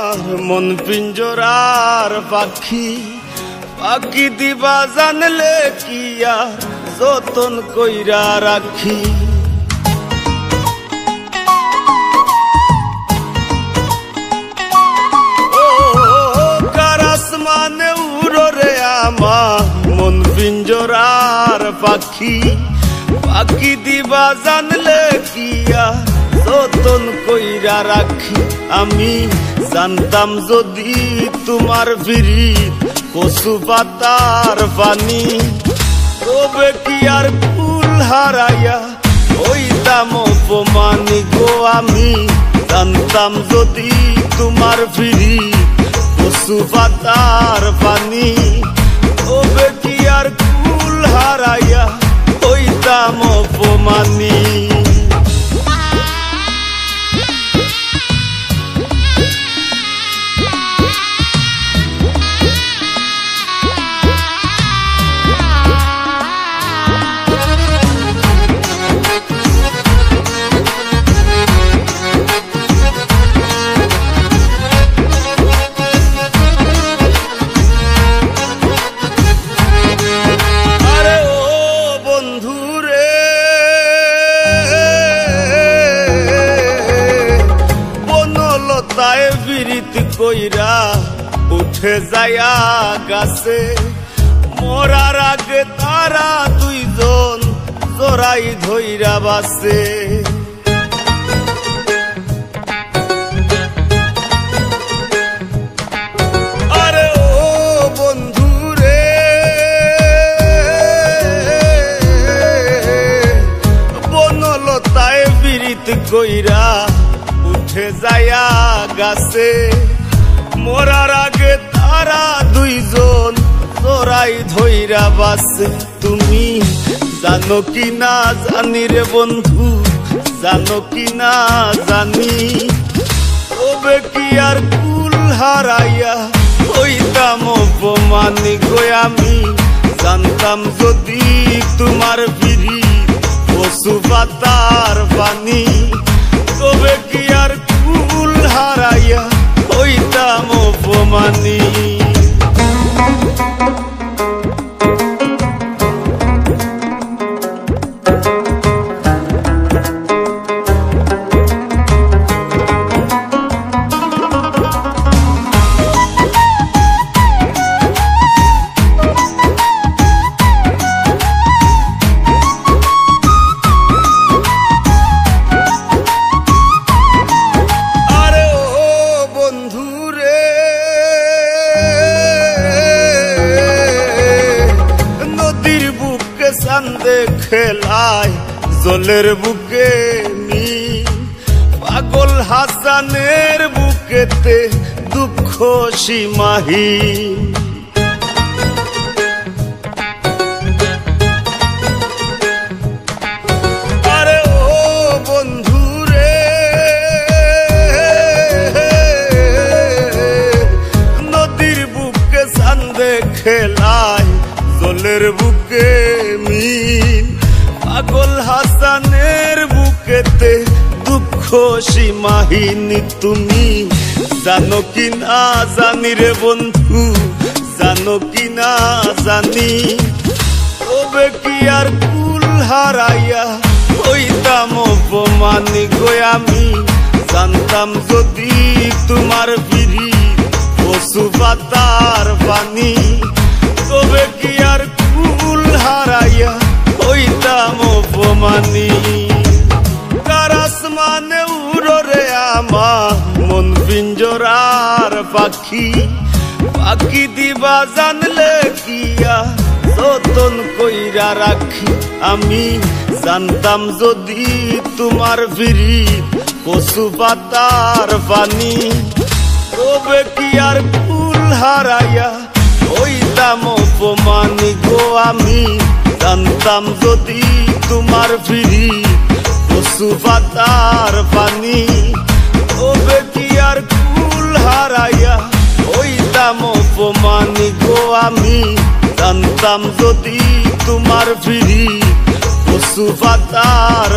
আমার মন পিঞ্জরার পাখি, পাখি দিবা জানলে কি আর যতন কইরা রাখি। ও কারাস মানে উড়রে আমার মন পিঞ্জরার পাখি, পাখি দিবা জানলে কি আর যতন কইরা রাখি। আমি জানতাম যদি তোমার বিরিত কচু পাতার পানি, তবে কি আর ফুল হারাইয়া হইতাম অপমানি গো। আমি জানতাম যদি তোমার বিরিত কচু পাতার পানি, তবে কি আর ফুল হারাইয়া হইতাম অপমানি। বিরিত কইরা উঠে যায়া গাছে, মরার আগে তারা দুইজন জোড়াই ধইরা বাসে। আরে ও বন্ধু রে, বনলতায় বিরিত কইরা উঠে যায়া গাছে, মরার আগে তারা দুইজন জোড়াই ধইরা বাসে। তুমি জানো কি না জানি রে বন্ধু, জানো কি না জানি, তবে কি আর কুল হারাইয়া হইতাম অপমানি গো। আমি জানতাম যদি তোমার বিরিত কচু পাতার পানি, তবে কি আর কুল হারাইয়া হইতাম অপমানি। চান্দে খেলায় জলের বুকে নি, পাগল হাসানের বুকেতে দুঃখ সীমাহীন। আরে ও বন্ধু রে, নদীর বুকে চান্দে খেলায় জলের বুকে মিন, পাগল হাসানের বুকেতে দুঃখ সীমাহীন। তুমি জানো কি না জানি রে বন্ধু, জানো কি না জানি, তবে কি আর কুল হারাইয়া হইতাম অপমানি গো। আমি জানতাম যদি তোমার বিরিত কচু পাতার পানি, তবে কি আর কুল হারাইয়া হইতাম অপমানি। কারাস মানে উড়রে আমার মন পিঞ্জরার পাখি, পাখি দিবা জানলে কি আর যতন কইরা রাখি। আমি জানতাম যদি তোমার বিরিত কচু পাতার পানি, তবে কি আর কুল হারাইয়া হইতাম অপমানি গো। আমি জানতাম যদি তোমার বিরিত কচু পাতার পানি, তবে কি আর কুল হারাইয়া হইতাম অপমানি গো। আমি জানতাম যদি তোমার বিরিত কচু পাতার